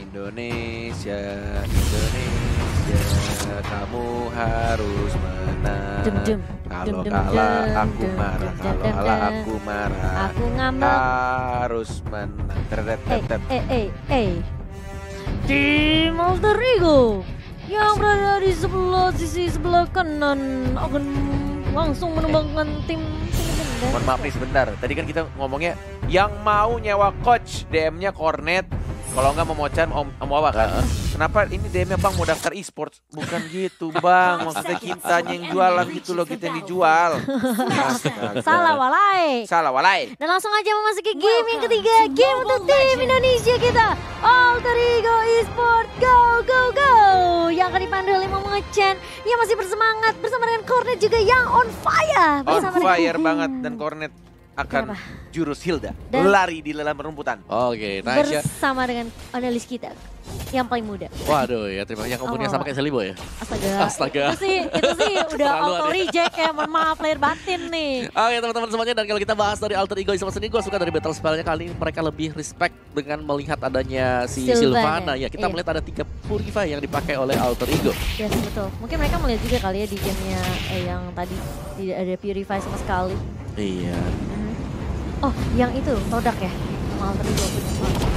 Indonesia, Indonesia, kamu harus menang. Kalau kalah aku marah, kalau kalah aku marah. Aku ngambek. Harus menang. Tim Alter Ego yang berada di sisi sebelah kanan akan langsung menumbangkan tim. Mohon maaf nih sebentar, tadi kan kita ngomongnya yang mau nyewa coach DM-nya Cornet. Kalau nggak mau Mocan, Om Wawa kan? Kenapa ini DM-nya Bang mau daftar e-sports? Bukan gitu Bang, maksudnya kita yang jualan gitu loh, kita yang dijual. Salah walai. Salah walai. Dan langsung aja memasuki game yang ketiga, game untuk tim Indonesia kita. Alter Ego Esport, go go go. Yang akan dipandu oleh Momocan yang masih bersemangat bersama dengan Cornet juga yang on fire. On fire banget, dan Cornet akan jurus Hilda lari di dalam rumputan. Oke, Tasya bersama dengan analis kita yang paling muda. Waduh ya, terima kasih. Yang umurnya sama kayak Selibo ya? Astaga. Itu sih udah auto reject ya, mohon maaf lahir batin nih. Oke teman-teman semuanya, dan kalau kita bahas dari Alter Ego Esport ini, gue suka dari battle spellnya kali ini mereka lebih respect dengan melihat adanya si Sylvana. Ya, kita melihat ada 3 Purify yang dipakai oleh Alter Ego. Yes, betul. Mungkin mereka melihat juga kali ya di gamenya yang tadi tidak ada Purify sama sekali. Iya. Oh, yang itu produk ya? Sama Alter Ego.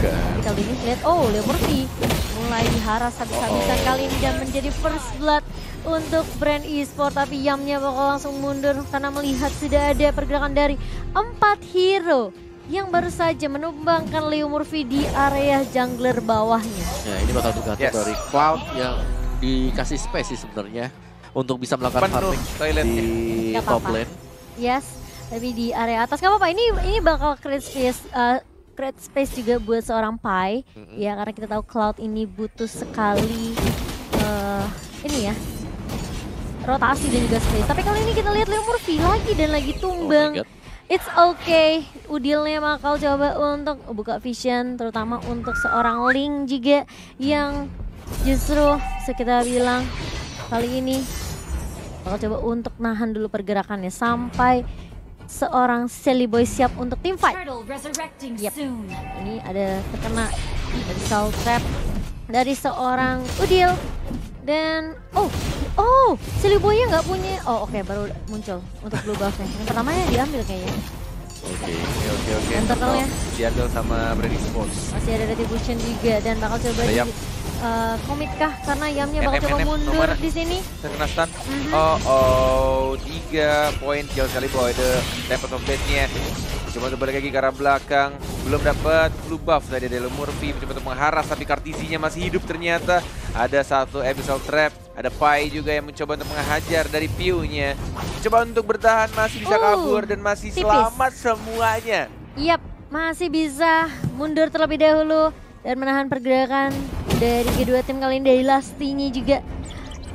Kita lihat, Leo Murphy mulai diharas habis-habisan kali ini dan menjadi first blood untuk brand e-sport. Tapi Yamnya bakal langsung mundur karena melihat sudah ada pergerakan dari 4 hero yang baru saja menumbangkan Leo Murphy di area jungler bawahnya. Ya, ini bakal tergantung dari Cloud yang dikasih space sih sebenarnya untuk bisa melakukan farming di top lane. Yes. Tapi di area atas gak apa-apa, ini bakal create space juga buat seorang Pai. Ya karena kita tahu Cloud ini butuh sekali ini ya, rotasi dan juga space. Tapi kali ini kita lihat Leo Murphy lagi dan lagi tumbang. It's okay, Udilnya bakal coba untuk buka vision, terutama untuk seorang Link juga yang justru kita bilang kali ini bakal coba untuk nahan dulu pergerakannya sampai seorang Sally Boy siap untuk team fight. Yep. Ini ada terkena dari Soul Trap dari seorang Udil. Dan Sally Boy-nya nggak punya. Oke, baru muncul untuk blue buff-nya. Yang pertamanya diambil kayaknya. Oke. Turtle-nya diambil sama Brand Esports. masih ada Retribution juga dan bakal coba di komit kah karena Yamnya bakal coba mundur di sini. Terkena stun. 3 poin jauh sekali Boy. The Tempest of Blade-nya. Coba untuk balik lagi ke arah belakang. Belum dapat blue buff dari Leo Murphy. Mencoba untuk mengharas tapi Kartisinya masih hidup ternyata. Ada satu Abyssal Trap. Ada Pai juga yang mencoba untuk menghajar dari Piu-nya. Mencoba untuk bertahan, masih bisa kabur dan masih selamat semuanya. Yap, masih bisa mundur terlebih dahulu dan menahan pergerakan dari kedua tim kali ini dari Lastinya juga.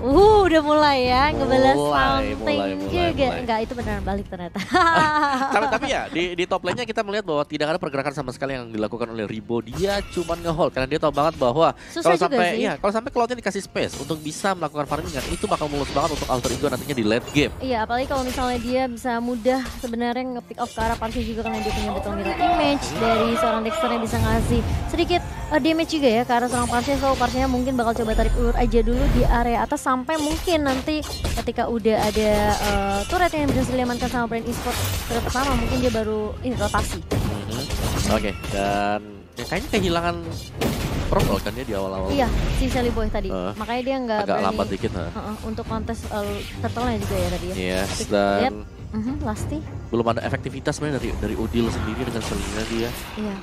Udah mulai ya, ngebalas something juga. Enggak, itu beneran balik ternyata. Tapi ya di top lane-nya kita melihat bahwa tidak ada pergerakan sama sekali yang dilakukan oleh Ribo. Dia cuma nge-hold karena dia tahu banget bahwa kalau sampai Cloud-nya dikasih space untuk bisa melakukan farmingan, itu bakal mulus banget untuk Alter Ego nantinya di late game. Iya, apalagi kalau misalnya dia bisa mudah sebenarnya nge-pick off ke arah Parsi juga karena dia punya Battle Mirror Image dari seorang Dexter yang bisa ngasih sedikit damage juga ya ke arah seorang Parsi. So Parsinya mungkin bakal coba tarik ulur aja dulu di area atas sampai mungkin nanti ketika udah ada turret yang bisa diamankan sama brand e-sport turret pertama mungkin dia baru ini rotasi. Oke, dan ya kayaknya kehilangan Purple kan dia di awal-awal. Iya, si Sally Boy tadi. Makanya dia nggak agak berani lambat dikit untuk kontes turtle-nya juga ya tadi ya. Yes, dan Lasti belum ada efektivitas sebenarnya dari Udil sendiri dengan Selina dia. Iya.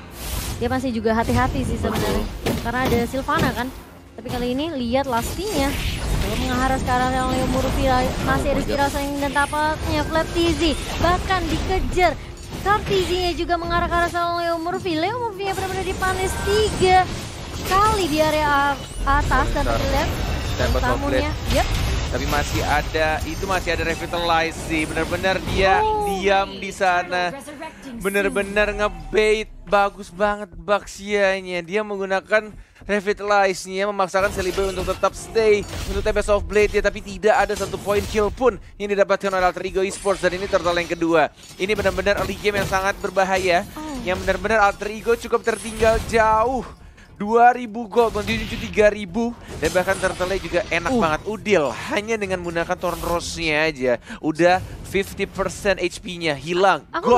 Dia masih juga hati-hati sih sebenarnya. Karena ada Sylvana kan. Tapi kali ini lihat Lastinya belum mengharas ke arah yang Leo Murphy, masih ada spiral saing dan tapaknya Flat TZ bahkan dikejar. Kartisinya juga mengarah ke arah seorang Leo Murphy. Leo Murphy yang benar-benar dipanis 3 kali di area atas dan terlihat tamunya. Tapi masih ada Revitalize sih. Benar-benar dia diam di sana. Benar-benar ngebait. Bagus banget Baxia-nya. Dia menggunakan Revitalize-nya, memaksakan Celebi untuk tetap stay untuk Tempest of Blade ya, tapi tidak ada satu poin kill pun yang didapatkan oleh Alter Ego Esports. Dan ini turtle yang kedua. Ini benar-benar early game yang sangat berbahaya. Yang benar-benar Alter Ego cukup tertinggal jauh 2.000 gold, menuju 3.000. Dan bahkan turtle juga enak banget. Udil hanya dengan menggunakan Thornrose-nya aja udah 50% HP-nya hilang. Aku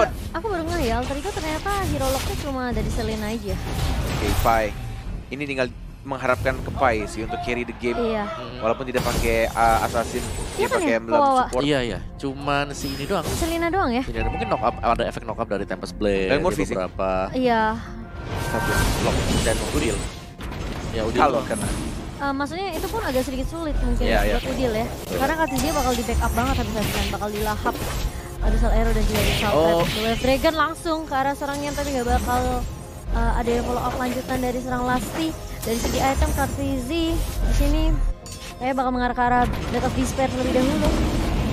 baru ngeh ya, Alter Ego ternyata hero lock-nya cuma dari Selena aja. Oke, Pai. Ini tinggal mengharapkan ke Pai sih untuk carry the game. Iya. Walaupun tidak pakai assassin, dia kan pakai ya? emblem support. Iya. Cuman si ini doang. Selena doang ya? Tidak, mungkin knock up, ada efek knock up dari Tempest Blade. Dan Murphy sih. Beberapa. Iya. Satu lock dan Udil. Ya Udil Kalau doang. kena. Maksudnya itu pun agak sedikit sulit mungkin Iya. buat Udil ya. Karena Kha'Zix dia bakal di backup banget habis-habisan, bakal dilahap. Ada Soul Arrow dan juga ada Soul The Wave Dragon langsung ke arah serangnya, tapi nggak bakal ada follow up lanjutan dari serang Lasti. Dari segi item Kha'Zix di sini kayak bakal mengarah ke arah Blade of Despair terlebih dahulu.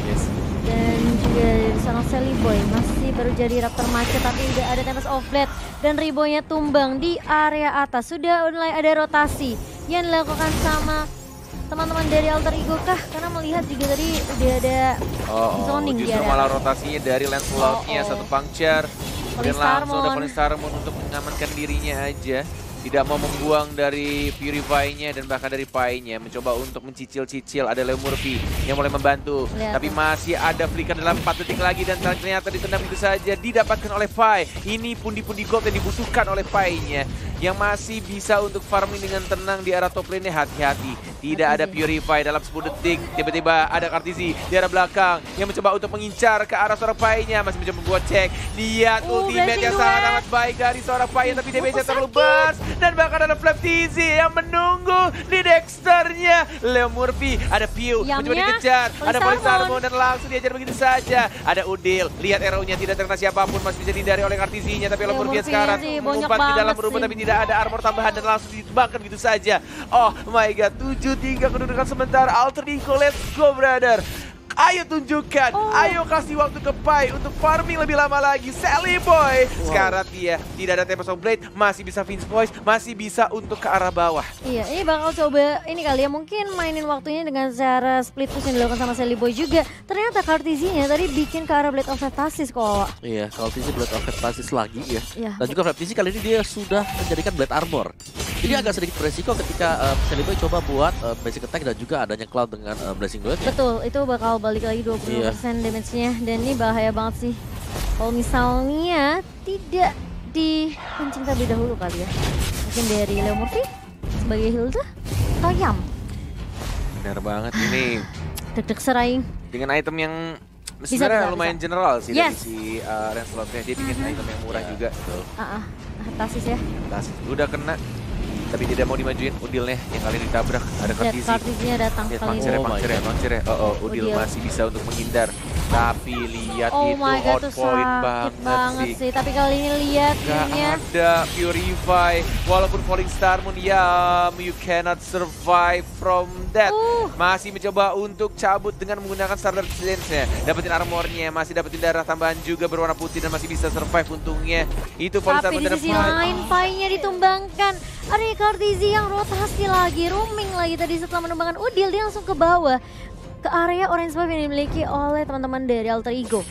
Yes. Dan juga dari serang Sally Boy masih baru jadi Raptor macet, tapi udah ada Tempest of Blade dan Ribonya tumbang di area atas. Sudah mulai ada rotasi yang dilakukan sama teman-teman dari Alter Ego kah? Karena melihat juga tadi udah ada zoning di justru area malah atas. rotasinya dari Lancelot-nya satu puncture. Kemudian langsung ada Falling Starmon untuk mengamankan dirinya aja. Tidak mau membuang dari Purify-nya dan bahkan dari Pai-nya. Mencoba untuk mencicil-cicil. Ada Leo Murphy yang mulai membantu. Lihat. Tapi masih ada flicker dalam 4 detik lagi. Dan ternyata ditendang itu saja didapatkan oleh Pai. Ini pundi-pundi gold yang dibutuhkan oleh Pai-nya. Yang masih bisa untuk farming dengan tenang di arah top lane-nya. Hati-hati. Tidak ada Purify dalam 10 detik. Tiba-tiba ada Kha'Zix di arah belakang. Yang mencoba untuk mengincar ke arah seorang Pai-nya. Masih mencoba membuat cek. Lihat ultimate yang sangat baik dari seorang Pai. Tapi damage-nya terlalu besar. Dan bahkan ada Flap TZ yang menunggu di Dexternya. Leo Murphy, ada Pew, mencoba dikejar. Ada Falling Starmon dan langsung diajar begitu saja. Ada Udil, lihat arrow-nya tidak terkena siapapun. Masih bisa dihindari oleh Kha'Zix-nya. Tapi Leo Murphy sekarang mengumpat ke dalam rumput. Tapi tidak ada armor tambahan dan langsung ditebakkan begitu saja. Oh my god, 7-3 kedudukan sementara Alter Ego. Let's go brother. Ayo tunjukkan, ayo kasih waktu ke Pai untuk farming lebih lama lagi. Sally Boy, sekarang dia tidak ada Tempest of Blade, masih bisa Vince Voice, masih bisa untuk ke arah bawah. Iya, ini bakal coba ini kali ya, mungkin mainin waktunya dengan cara split push yang dilakukan sama Sally Boy juga. Ternyata Kha'Zix-nya tadi bikin ke arah Blade of Hephaestus kok. Iya, kalau TC Blade of Hephaestus lagi ya. Iya. Dan juga TC kali ini dia sudah menjadikan Blade Armor. Jadi agak sedikit beresiko ketika Sally Boy coba buat basic attack dan juga adanya Cloud dengan Blessing Blade. Betul, itu bakal balik lagi 20% damage-nya. Dan ini bahaya banget sih. Kalau misalnya tidak dikencing terlebih dahulu kali ya. Mungkin dari Leo Murphy sebagai Hilda atau Yam. Benar banget ini. Deg-deg seraing. Dengan item yang sebenarnya lumayan general sih dari Yes. si Lancelot-nya. Dia bikin item yang murah juga. Hephaestus ya. Udah kena. Tapi tidak mau dimajuin Udilnya yang kali ini ditabrak. Ada Kha'Zix. Kha'Zix-nya datang kali ini. Pancir ya. Udil masih bisa untuk menghindar. Tapi lihat Oh itu my god, itu outpoint sakit banget sih. Tapi kali ini lihat Gak ini ada Purify. Walaupun Falling Starmon, you cannot survive from that. Masih mencoba untuk cabut dengan menggunakan Starter Dance-nya. Dapetin armornya, masih dapetin darah tambahan juga berwarna putih dan masih bisa survive untungnya. Itu Falling Starmon dan Tapi di sisi lain Pai-nya ditumbangkan. Ada Kha'Zix yang rotasi lagi, roaming lagi tadi setelah menumbangkan Udil, dia langsung ke bawah. Ke area orange buff yang dimiliki oleh teman-teman dari Alter Ego.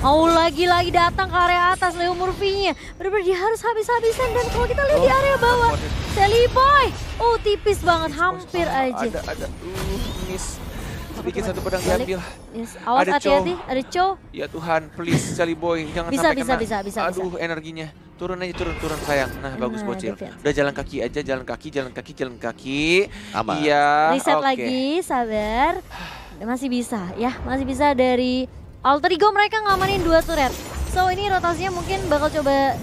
Mau lagi-lagi datang ke area atas Leo Murphy-nya. Benar-benar dia harus habis-habisan. Dan kalau kita lihat di area bawah, Sally Boy. Tipis banget, hampir aja. Ada miss. Sedikit satu pedang diambil. Yes. Awas hati-hati, ada Cho. Ya Tuhan, please Sally Boy, jangan sampai kena. Bisa. Aduh, energinya. Turun aja, turun sayang. Nah, bagus bocil. Udah jalan kaki aja, jalan kaki. Aman. Iya, reset lagi, sabar. Masih bisa ya, masih bisa dari Alter Ego, mereka ngamanin 2 turret. So ini rotasinya mungkin bakal coba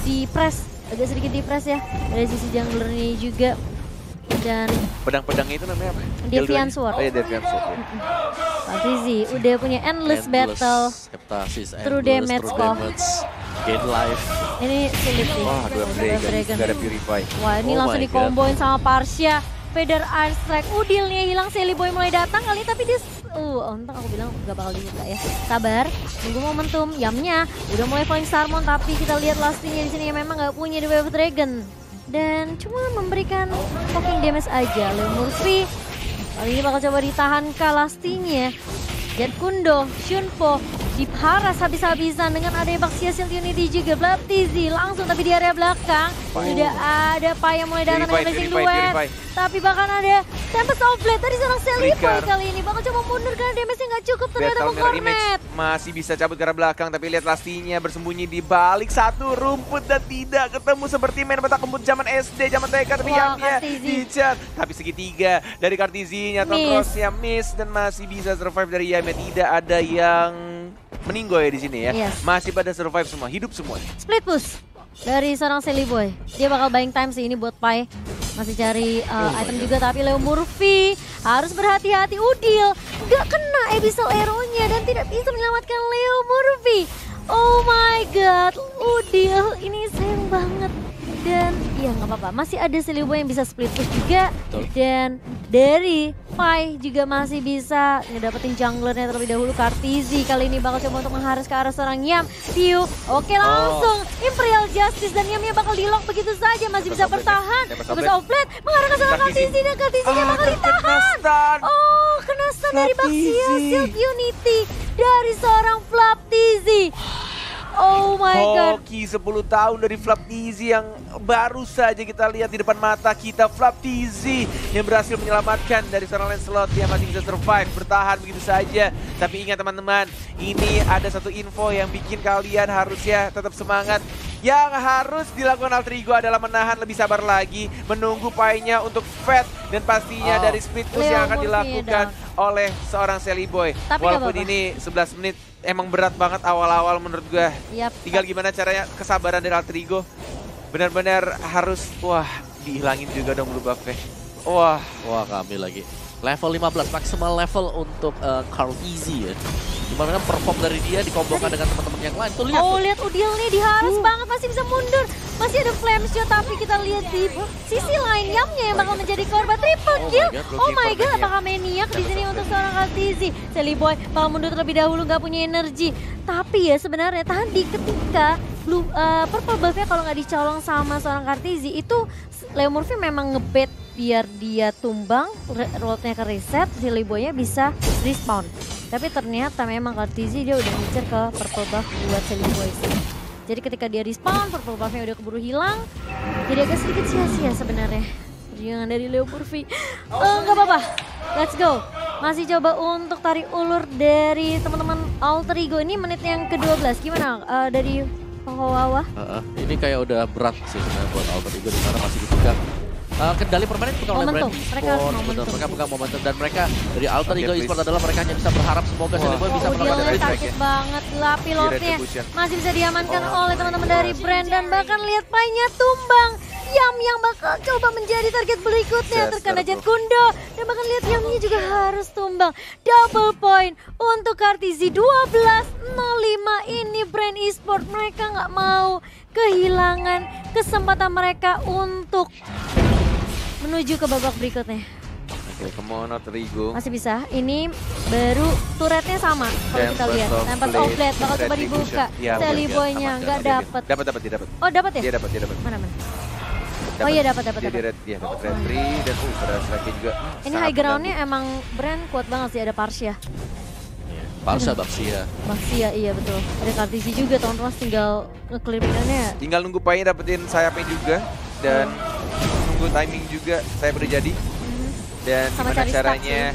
di press, agak sedikit di press ya. Dari sisi jungler ini juga. Dan pedang-pedangnya itu namanya apa? Deviant Sword. Oh iya, Deviant Sword ya. Kha'Zix udah punya endless battle. Hephaestus, True damage kok. Gain life. Ini sulit nih. Wah, dua Dragon, gak ada Purify. Wah, ini langsung dikomboin sama Parsia. Feather Ice Strike, Udilnya hilang, Sally Boy mulai datang kali, tapi dia untung aku bilang gak bakal dibuka ya. Sabar, tunggu momentum. Yamnya udah mulai Falling Starmon, tapi kita lihat Lasti-nya di sini yang memang gak punya The Wave Dragon. Dan cuma memberikan poking damage aja. Leo Murphy kali ini bakal coba ditahan ke Lasti-nya. Jet Kundo, Shunpo, diparas habis-habisan dengan adanya Baxia Shield Unity juga. Flaptizi langsung tapi di area belakang. Sudah ada Pai yang mulai datang dengan racing duet. Tapi bahkan ada Tempest of Blade dari seorang Celiboy kali ini. Bakal coba mundur karena damage-nya nggak cukup ternyata Cornet. Masih bisa cabut ke arah belakang tapi lihat Lastinya bersembunyi di balik satu rumput dan tidak ketemu seperti main petak umpet zaman SD, zaman TK. Tapi Yamnya dicat. Tapi segitiga dari Kartizinya, Tonkrossnya miss dan masih bisa survive dari Yamnya. Tidak ada yang meninggoy di sini ya. Masih pada survive semua, hidup semua. Split push dari seorang Celiboy. Dia bakal buying time sih ini buat Pai. Masih cari item juga tapi Leo Murphy harus berhati-hati. Udil nggak kena Abyssal Arrow-nya dan tidak bisa menyelamatkan Leo Murphy. Oh my god, Udil ini sayang banget. Dan ya nggak apa-apa, masih ada Celiboy yang bisa split push juga. Dan dari Pai juga masih bisa ngedapetin junglernya terlebih dahulu. Kartizi kali ini bakal coba untuk mengharus ke arah seorang Yam. Piu, oke langsung Imperial Justice dan Yamnya bakal di-lock begitu saja. Masih bisa bertahan. Bisa outlet mengarah ke seorang Kartizi dan Kartizinya bakal ditahan. Oh, kena stun dari Baxia Shield Unity dari seorang Flaptizi. Oh my god. Hoki 10 tahun dari Flaptizi yang baru saja kita lihat di depan mata kita. Flaptizi yang berhasil menyelamatkan dari seorang Lancelot yang masih bisa survive, bertahan begitu saja. Tapi ingat teman-teman, ini ada satu info yang bikin kalian harusnya tetap semangat. Yang harus dilakukan Alterigo adalah menahan lebih sabar lagi, menunggu Pai-nya untuk fed dan pastinya dari split push yang akan dilakukan oleh seorang Celiboy. Walaupun ini 11 menit emang berat banget awal-awal menurut gue. Tinggal gimana caranya kesabaran dari Alterigo. Benar-benar harus, wah dihilangin juga dong blue buff-nya. Wah kami lagi. Level 15 maksimal level untuk Kartizi ya. Gimana perform dari dia dikombongkan dengan teman-teman yang lain. Tuh lihat. Oh, lihat Udil nih diharus banget, masih bisa mundur. Masih ada flame shot tapi kita lihat di sisi lain Yamnya yang bakal menjadi korban triple kill. Oh my god, apakah maniak di sini untuk seorang Kartizi. Celiboy bakal mundur terlebih dahulu, nggak punya energi. Tapi ya sebenarnya tadi ketika purple buff-nya kalau nggak dicolong sama seorang Kartizi itu Leo Murphy memang ngebet biar dia tumbang, rollnya ke reset, Celiboy-nya bisa respawn. Tapi ternyata memang Kartizi dia udah ngincer ke purple buff buat Celiboy sih. Jadi ketika dia respawn, purple buff-nya udah keburu hilang. Jadi agak sedikit sia-sia sebenarnya perjuangan dari Leo Murphy. Nggak apa-apa, let's go. Masih coba untuk tarik ulur dari teman-teman Alterigo. Ini menit yang ke-12, gimana dari Howawa? Ini kayak udah berat sih buat Alterigo di sana masih dipegang. Kendali permainan bukan oleh brand e-sport, mereka pegang momentum dan mereka dari Alterigo e-sport adalah mereka hanya bisa berharap semoga Celiboy bisa mendapatkan sakit banget lah pilotnya, masih bisa diamankan oleh teman-teman dari brand dan bahkan lihat Pai-nya tumbang. Yam yang bakal coba menjadi target berikutnya terkena Jet Kundo dan bahkan lihat Yamnya juga harus tumbang. Double point untuk Kartizi 12-05 ini brand e-sport, mereka nggak mau kehilangan kesempatan mereka untuk menuju ke babak berikutnya. Oke, come on Alterigo. Masih bisa. Ini baru turretnya sama kalau kita lihat. Tempest of Blade bakal coba dibuka. Celiboy-nya nggak dapat. Dapat. Oh, dapat ya? Dia dapat. Mana? Oh iya dapat. Dia dapat red free dan berhasil lagi juga. Ini high ground-nya emang brand kuat banget sih, ada Parsia. Baxia iya betul. Ada Kartizi juga, teman-teman tinggal nge-clear minionnya. Tinggal nunggu Pai dapetin sayapnya juga dan nunggu timing juga saya terjadi. Dan gimana caranya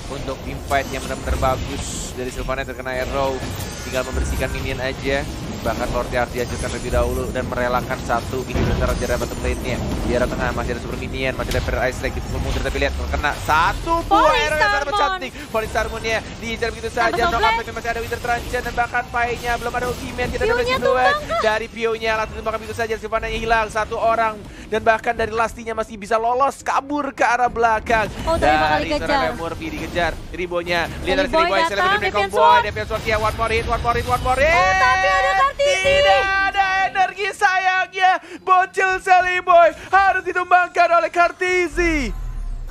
untuk invite yang benar-benar bagus dari Sylvaneth terkena arrow, tinggal membersihkan minion aja. Bahkan Lord Yard dihancurkan lebih dahulu dan merelakan satu inhibitor jarak bottom lane-nya. Di arah tengah masih ada super minion, masih ada Fire Ice Lake dipukul mundur tapi lihat terkena satu buah arrow yang sangat cantik. Falling Star-Moon-nya diincar begitu saja, knock-out tapi masih ada Winter Truncheon dan bahkan Pai-nya belum ada ultimate. Kita ada blessing duet dari Pio-nya langsung ditembakkan begitu saja, Sylvaneth-nya hilang satu orang dan bahkan dari Lastinya masih bisa lolos kabur ke arah belakang. Dari seorang Murphy dikejar, Ribonya, lihat dari Riboy, Celebrity Cowboy, Deviant Sword-nya, one more hit. Oh tapi ada tidak ada energi sayangnya, bocil Celiboy harus ditumbangkan oleh Kartizi.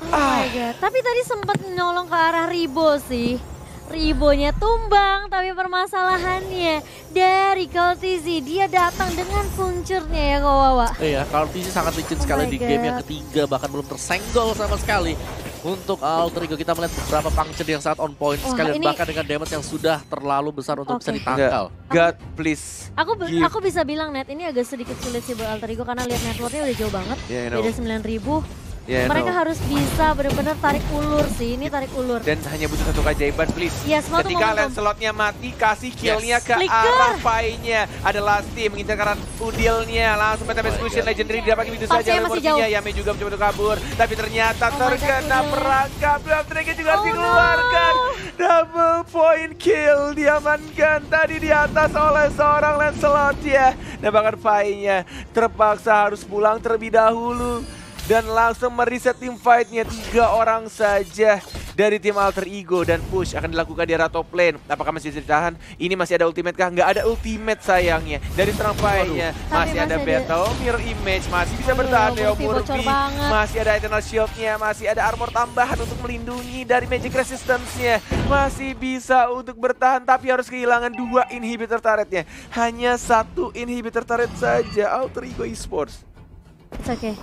Oh my god, tapi tadi sempat nyolong ke arah Ribo sih. Ribonya tumbang, tapi permasalahannya dari Kartizi dia datang dengan kuncurnya ya Kowawa. Iya, Kartizi sangat licin sekali di game yang ketiga, bahkan belum tersenggol sama sekali. untuk Alter Ego. Kita melihat beberapa puncture yang sangat on point sekali, bahkan dengan damage yang sudah terlalu besar untuk bisa ditangkal. God please. Aku bisa bilang Net, ini agak sedikit sulit sih buat Alter Ego karena lihat networknya udah jauh banget. Beda 9.000. Mereka harus bisa benar-benar tarik ulur sih, ini tarik ulur. Dan hanya butuh satu keajaiban, please. Yes, ketika Lancelotnya mati, kasih killnya ke arah Pai-nya. Ada Lasti mengincar kanan Udilnya, langsung Meta Execution Legendary didapatkan begitu saja oleh Morphinya. Yami juga mencoba untuk kabur, tapi ternyata terkena perangkap. Dragon juga harus dikeluarkan. Double point kill diamankan tadi di atas oleh seorang Lancelot ya. Dan bahkan Pai-nya terpaksa harus pulang terlebih dahulu. Dan langsung mereset tim fight-nya, 3 orang saja dari tim Alter Ego. Dan push akan dilakukan di arah top lane. Apakah masih bisa ditahan? Ini masih ada ultimate kah? Nggak ada ultimate sayangnya. Dari serang fight-nya masih ada battle, mirror image, masih bisa bertahan Leo Murphy. Masih ada eternal shield-nya, masih ada armor tambahan untuk melindungi dari magic resistance-nya. Masih bisa untuk bertahan, tapi harus kehilangan 2 inhibitor turret-nya. Hanya 1 inhibitor turret saja Alter Ego Esports. It's okay,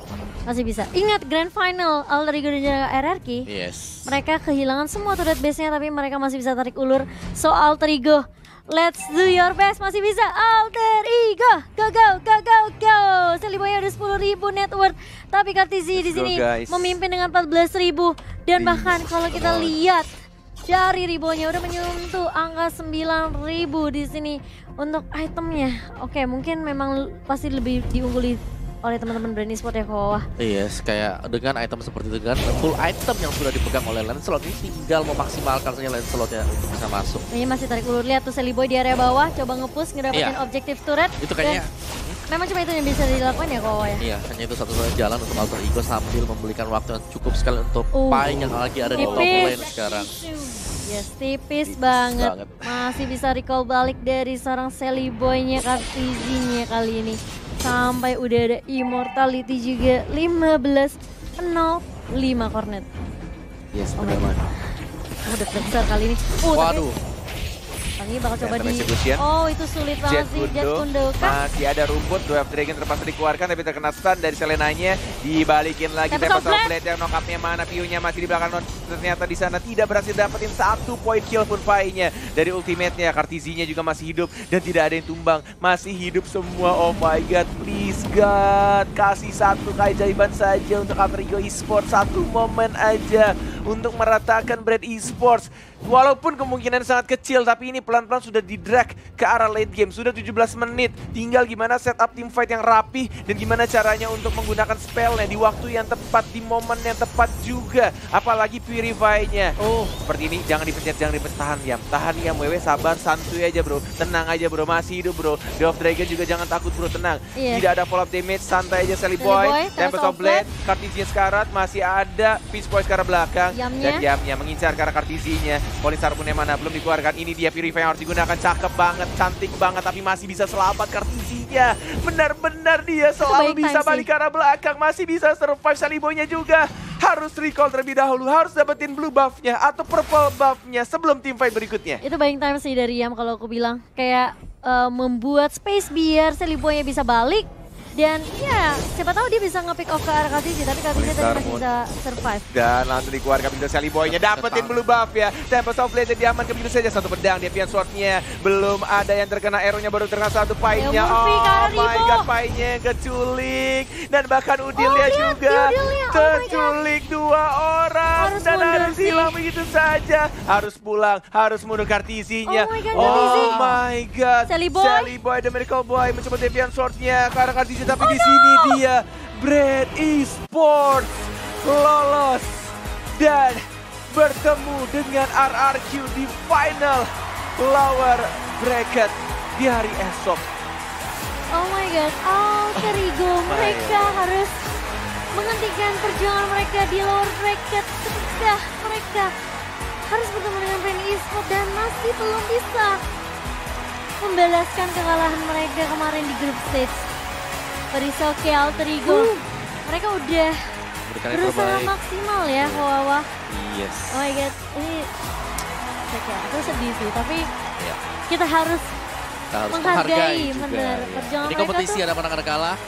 masih bisa. Ingat Grand Final Alter Ego dan juga RRQ. Yes. Mereka kehilangan semua turret base-nya tapi mereka masih bisa tarik ulur. So Alter Ego, let's do your best, masih bisa. Alter Ego, go go go go go. Seliboy ada 10.000 net worth, tapi Kartizi di sini memimpin dengan 14.000 dan bahkan kalau kita lihat dari ribonya udah menyentuh angka 9.000 di sini untuk itemnya. Oke, mungkin memang pasti lebih diungguli oleh teman-teman brand e-sport ya Kawah. Yes, kayak dengan item seperti itu kan, full item yang sudah dipegang oleh Lancelot ini tinggal memaksimalkan saja Lancelotnya untuk bisa masuk. Ini masih tarik ulur, lihat tuh Seliboy di area bawah, coba nge-push ngedapetin objektif turret. Itu kayaknya memang cuma itu yang bisa dilakukan ya Kawah ya? Iya, hanya itu satu-satunya jalan untuk Alter Ego sambil membelikan waktu yang cukup sekali untuk Pai yang lagi ada di top lane sekarang. Yes, tipis banget. Masih bisa recall balik dari seorang Seliboy-nya Kartizi-nya kali ini. Sampai udah ada immortality juga 15-05 Cornet. Yes, benar. Udah besar kali ini. Waduh. Ini bakal coba di... Oh, itu sulit banget sih Jet Kundo kan. Masih ada rumput, Dwarf Dragon terpaksa dikeluarkan tapi terkena stun dari Selenanya. Dibalikin lagi Tempest of Blade yang knock-up-nya mana, Piu-nya masih di belakang. Ternyata di sana tidak berhasil dapetin 1 point kill pun Pai-nya. Dari ultimate-nya, Kartizi-nya juga masih hidup dan tidak ada yang tumbang. Masih hidup semua, oh my god, please God. Kasih 1 keajaiban saja untuk Alter Ego Esports, 1 momen aja untuk meratakan brand esports. Walaupun kemungkinan sangat kecil, tapi ini pelan-pelan sudah di-drag ke arah late game. Sudah 17 menit, tinggal gimana setup tim fight yang rapih dan gimana caranya untuk menggunakan spellnya di waktu yang tepat, di momen yang tepat juga. Apalagi Purify-nya. Oh, seperti ini, jangan dipencet, jangan dipencet. Tahan Yam, Wewe, sabar, santuy aja bro. Tenang aja bro, masih hidup bro. Dwarf Dragon juga jangan takut bro, tenang. Tidak ada follow up damage, santai aja Seliboy. Tempest of Blade, Kartizi sekarat, masih ada Peace Boy ke arah belakang. Dan Yamnya mengincar ke arah Kartizi-nya. Polisar pun yang mana belum dikeluarkan. Ini dia Purify yang harus digunakan. Cakep banget, cantik banget, tapi masih bisa selamat Kartizi-nya. Benar-benar dia selalu bisa balik ke arah belakang. Masih bisa survive. Seliboy-nya juga harus recall terlebih dahulu. Harus dapetin blue buff-nya atau purple buff-nya sebelum team fight berikutnya. Itu buying time sih dari Yam kalau aku bilang. Kayak membuat space biar Seliboy-nya bisa balik. Dan ya, siapa tahu dia bisa nge-pick off ke arah Kartizi, tapi Kartizi tadi masih bisa survive. Dan langsung dikeluarkan begitu Seliboy-nya, dapetin blue buff ya. Tempest of Blade diamankan begitu saja, 1 pedang, Deviant Sword-nya. Belum ada yang terkena arrow-nya, baru terkena 1 Pai-nya. Oh my god, Pai-nya keculik. Dan bahkan Udilnya juga terculik 2 orang. Dan harus hilang begitu saja. Harus pulang, harus mundur Kartizi-nya. Oh my god, Seliboy the Miracle Boy mencoba Deviant Sword-nya ke arah Kartizi. Tapi di sini dia Brand Esports lolos dan bertemu dengan RRQ di final lower bracket di hari esok. Oh my god, Alter Ego mereka harus menghentikan perjuangan mereka di lower bracket ketika mereka harus bertemu dengan Brand Esports dan masih belum bisa membalaskan kekalahan mereka kemarin di group stage. But it's okay, Alter Ego. Mereka udah berusaha maksimal ya, Kawawa. Yes. Oh my god, ini aku sedih sih, tapi kita harus menghargai bener perjuangan mereka. Ini kompetisi ada menang ada kalah.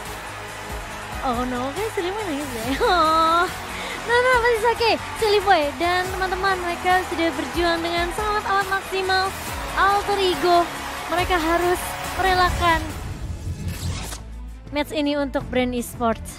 Oh no, kayak Seliboy nangis ya. Oh, Nana Masisake, Sillyboy, dan teman-teman mereka sudah berjuang dengan sangat amat maksimal. Alter Ego, mereka harus merelakan match ini untuk brand esports.